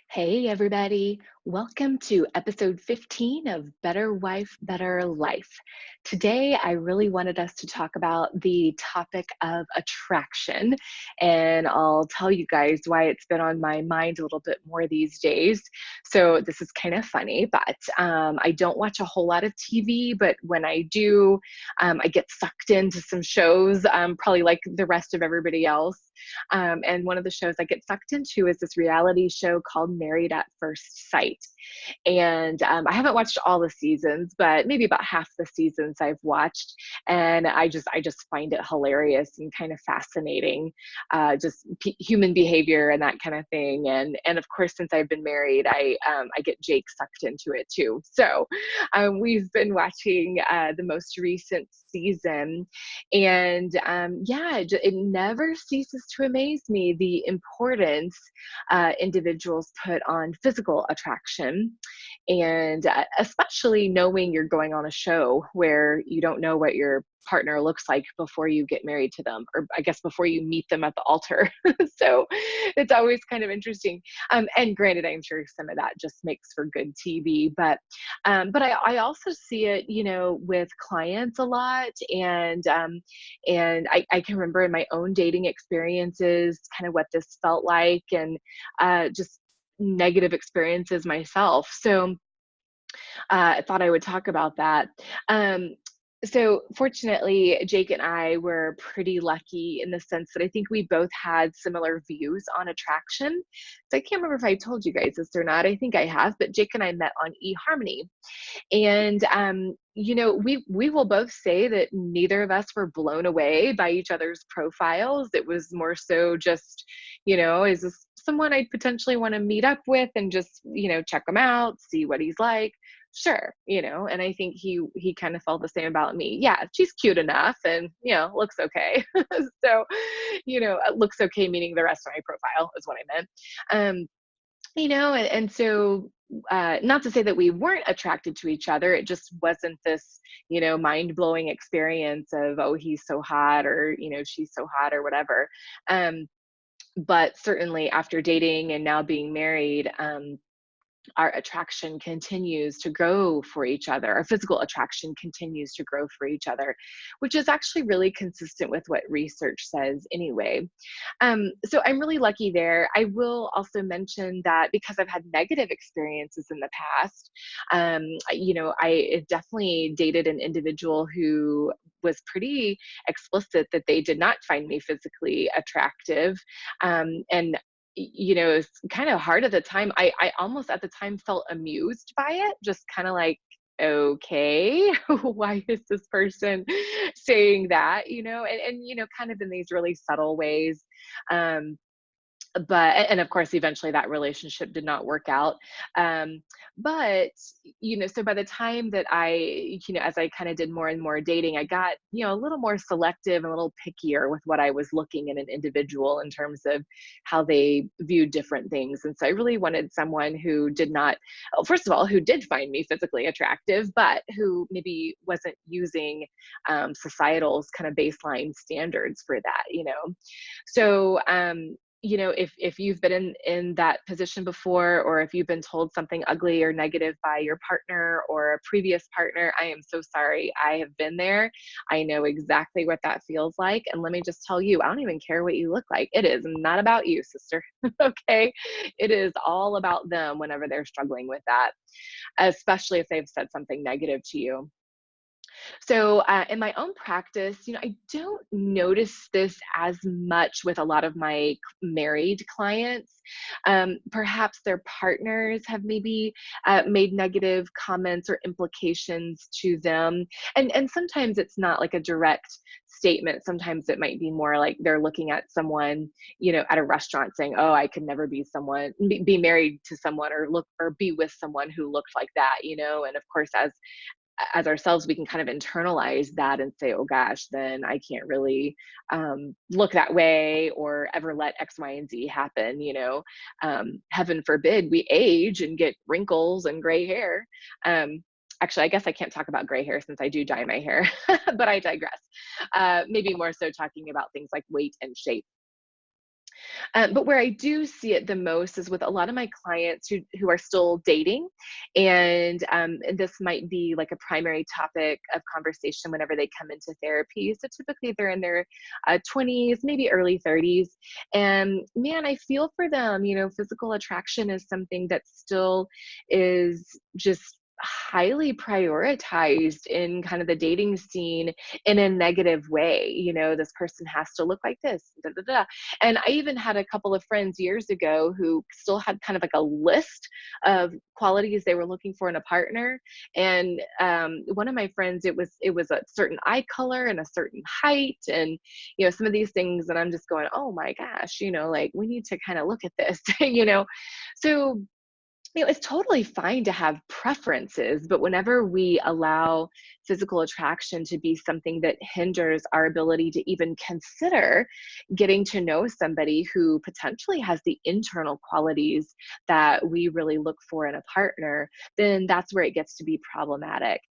Hey, everybody. Welcome to episode 15 of Better Wife, Better Life. Today, I really wanted us to talk about the topic of attraction, and I'll tell you guys why it's been on my mind a little bit more these days. So, this is kind of funny, but I don't watch a whole lot of TV, but when I do, I get sucked into some shows, probably like the rest of everybody else. And one of the shows I get sucked into is this reality show called Married at First Sight. And I haven't watched all the seasons, but maybe about half the seasons I've watched. And I just find it hilarious and kind of fascinating, just human behavior and that kind of thing. And of course, since I've been married, I get Jake sucked into it too. So we've been watching the most recent season, and yeah, it never ceases to amaze me the importance individuals put on physical attraction. And especially knowing you're going on a show where you don't know what your partner looks like before you get married to them, or I guess before you meet them at the altar. So it's always kind of interesting. And granted, I'm sure some of that just makes for good TV, but I also see it, with clients a lot, and I can remember in my own dating experiences, kind of what this felt like, and just negative experiences myself. So I thought I would talk about that. Um, so fortunately, Jake and I were pretty lucky in the sense that I think we both had similar views on attraction. So I can't remember if I told you guys this or not. I think I have, but Jake and I met on eHarmony. And we will both say that neither of us were blown away by each other's profiles. It was more so just, is this someone I'd potentially want to meet up with and just, check him out, see what he's like? Sure, and I think he kind of felt the same about me. Yeah, she's cute enough and, looks okay. So, looks okay, meaning the rest of my profile is what I meant. And so not to say that we weren't attracted to each other, it just wasn't this, mind-blowing experience of, oh, he's so hot, or, she's so hot, or whatever. But certainly after dating and now being married, our attraction continues to grow for each other. Our physical attraction continues to grow for each other, which is actually really consistent with what research says anyway. So I'm really lucky there. I will also mention that because I've had negative experiences in the past, I definitely dated an individual who was pretty explicit that they did not find me physically attractive. And it's kind of hard at the time. I almost at the time felt amused by it, just kind of like, okay, why is this person saying that? And kind of in these really subtle ways. Um, but and of course eventually that relationship did not work out. But so by the time that as I kind of did more and more dating, I got a little more selective and a little pickier with what I was looking in an individual in terms of how they viewed different things. And so I really wanted someone who did not, first of all, who did find me physically attractive, but who maybe wasn't using societal's kind of baseline standards for that. So if you've been in that position before, or if you've been told something ugly or negative by your partner or a previous partner, I am so sorry. I have been there. I know exactly what that feels like. And let me just tell you, I don't even care what you look like. It is not about you, sister. Okay. It is all about them whenever they're struggling with that, especially if they've said something negative to you. So, in my own practice, I don't notice this as much with a lot of my married clients. Perhaps their partners have maybe made negative comments or implications to them, and sometimes it's not like a direct statement. Sometimes it might be more like they're looking at someone, at a restaurant, saying, "Oh, I could never be married to someone, or look or be with someone who looked like that," and of course, as ourselves, we can kind of internalize that and say, oh gosh, then I can't really look that way or ever let X, Y, and Z happen. Heaven forbid we age and get wrinkles and gray hair. Actually, I guess I can't talk about gray hair since I do dye my hair, but I digress. Maybe more so talking about things like weight and shape. But where I do see it the most is with a lot of my clients who are still dating. And this might be like a primary topic of conversation whenever they come into therapy. So typically they're in their 20s, maybe early 30s. And man, I feel for them. Physical attraction is something that still is just highly prioritized in kind of the dating scene in a negative way. This person has to look like this, da, da, da. And I even had a couple of friends years ago who still had kind of like a list of qualities they were looking for in a partner. And one of my friends, it was a certain eye color and a certain height, and some of these things. And I'm just going, oh my gosh, like we need to kind of look at this, So it's totally fine to have preferences, but whenever we allow physical attraction to be something that hinders our ability to even consider getting to know somebody who potentially has the internal qualities that we really look for in a partner, then that's where it gets to be problematic.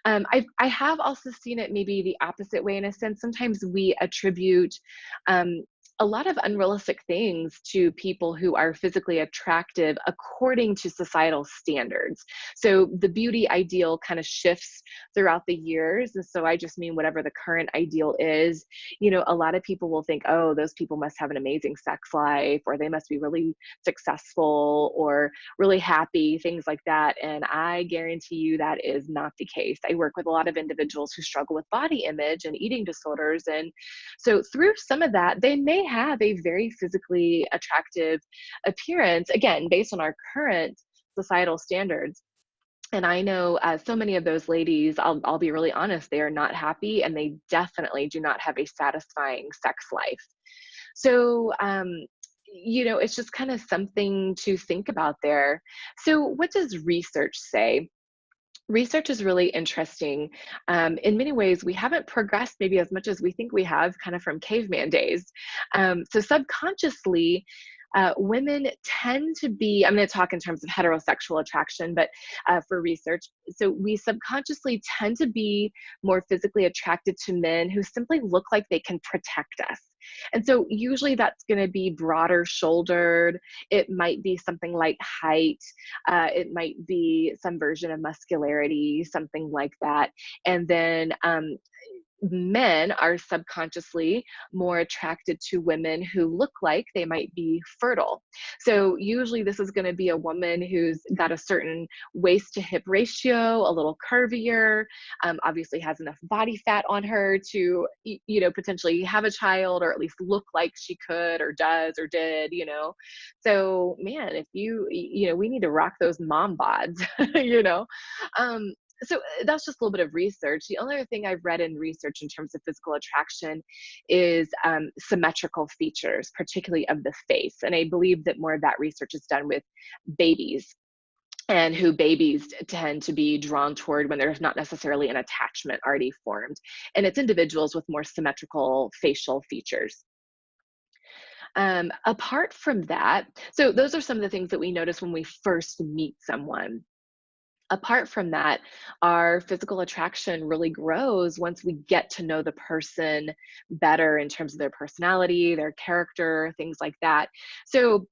I have also seen it maybe the opposite way in a sense. Sometimes we attribute um, a lot of unrealistic things to people who are physically attractive according to societal standards. So the beauty ideal kind of shifts throughout the years. And so I just mean whatever the current ideal is. A lot of people will think, oh, those people must have an amazing sex life, or they must be really successful or really happy, things like that. And I guarantee you that is not the case. I work with a lot of individuals who struggle with body image and eating disorders. And so through some of that, they may have a very physically attractive appearance, again, based on our current societal standards. And I know so many of those ladies, I'll be really honest, they are not happy, and they definitely do not have a satisfying sex life. So, it's just kind of something to think about there. So, what does research say? Research is really interesting. In many ways, we haven't progressed maybe as much as we think we have, kind of from caveman days. So, subconsciously, women tend to be, I'm going to talk in terms of heterosexual attraction, but for research, so we subconsciously tend to be more physically attracted to men who simply look like they can protect us. And so usually that's going to be broader shouldered. It might be something like height. It might be some version of muscularity, something like that. And then men are subconsciously more attracted to women who look like they might be fertile. So usually this is going to be a woman who's got a certain waist to hip ratio, a little curvier, obviously has enough body fat on her to, potentially have a child, or at least look like she could or does or did. So man, if we need to rock those mom bods, you know. Um, so that's just a little bit of research. The only other thing I've read in research in terms of physical attraction is symmetrical features, particularly of the face. And I believe that more of that research is done with babies, and who babies tend to be drawn toward when there's not necessarily an attachment already formed. And it's individuals with more symmetrical facial features. Apart from that, so those are some of the things that we notice when we first meet someone. Apart from that, our physical attraction really grows once we get to know the person better in terms of their personality, their character, things like that. So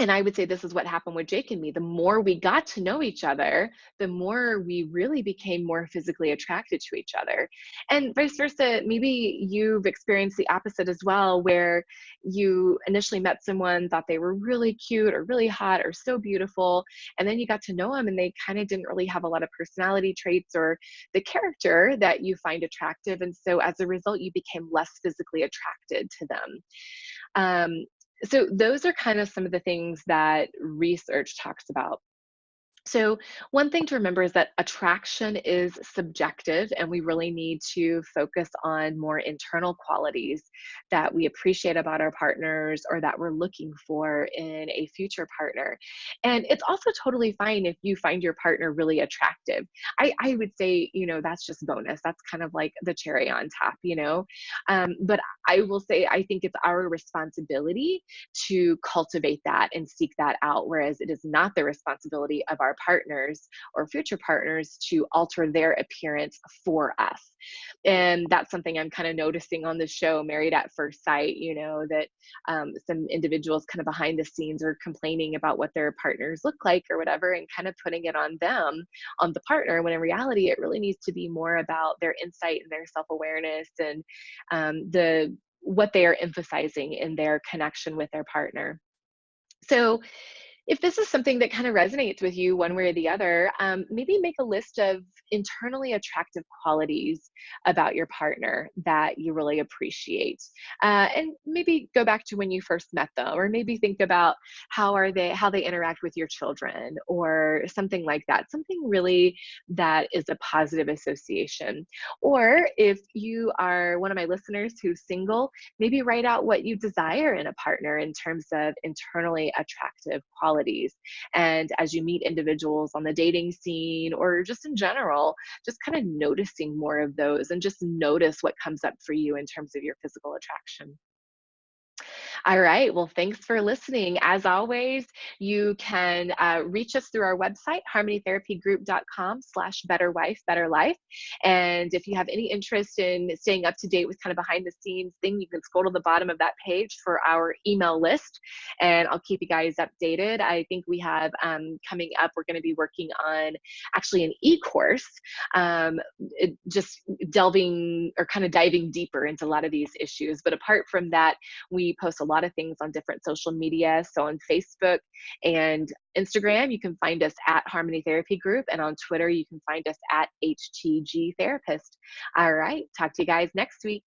and I would say this is what happened with Jake and me. The more we got to know each other, the more we really became more physically attracted to each other. And vice versa, maybe you've experienced the opposite as well, where you initially met someone, thought they were really cute or really hot or so beautiful, and then you got to know them and they kind of didn't really have a lot of personality traits or the character that you find attractive. And so as a result, you became less physically attracted to them. Um, so those are kind of some of the things that research talks about. So, one thing to remember is that attraction is subjective, and we really need to focus on more internal qualities that we appreciate about our partners or that we're looking for in a future partner. And it's also totally fine if you find your partner really attractive. I would say, that's just bonus. That's kind of like the cherry on top. But I will say, I think it's our responsibility to cultivate that and seek that out, whereas it is not the responsibility of our partners or future partners to alter their appearance for us. And that's something I'm kind of noticing on the show, Married at First Sight, that some individuals kind of behind the scenes are complaining about what their partners look like or whatever, and kind of putting it on them, on the partner, when in reality, it really needs to be more about their insight and their self-awareness and what they are emphasizing in their connection with their partner. So if this is something that kind of resonates with you one way or the other, maybe make a list of internally attractive qualities about your partner that you really appreciate. And maybe go back to when you first met them, or maybe think about how they interact with your children, or something like that. Something really that is a positive association. Or if you are one of my listeners who's single, maybe write out what you desire in a partner in terms of internally attractive qualities. And as you meet individuals on the dating scene or just in general, just kind of noticing more of those, and just notice what comes up for you in terms of your physical attraction. All right. Well, thanks for listening. As always, you can reach us through our website, harmonytherapygroup.com/better wife, better life. And if you have any interest in staying up to date with kind of behind the scenes thing, you can scroll to the bottom of that page for our email list, and I'll keep you guys updated. I think we have coming up, we're going to be working on actually an e-course, just delving or kind of diving deeper into a lot of these issues. But apart from that, we post a lot of things on different social media. So on Facebook and Instagram, you can find us at Harmony Therapy Group. And on Twitter, you can find us at HTG Therapist. All right. Talk to you guys next week.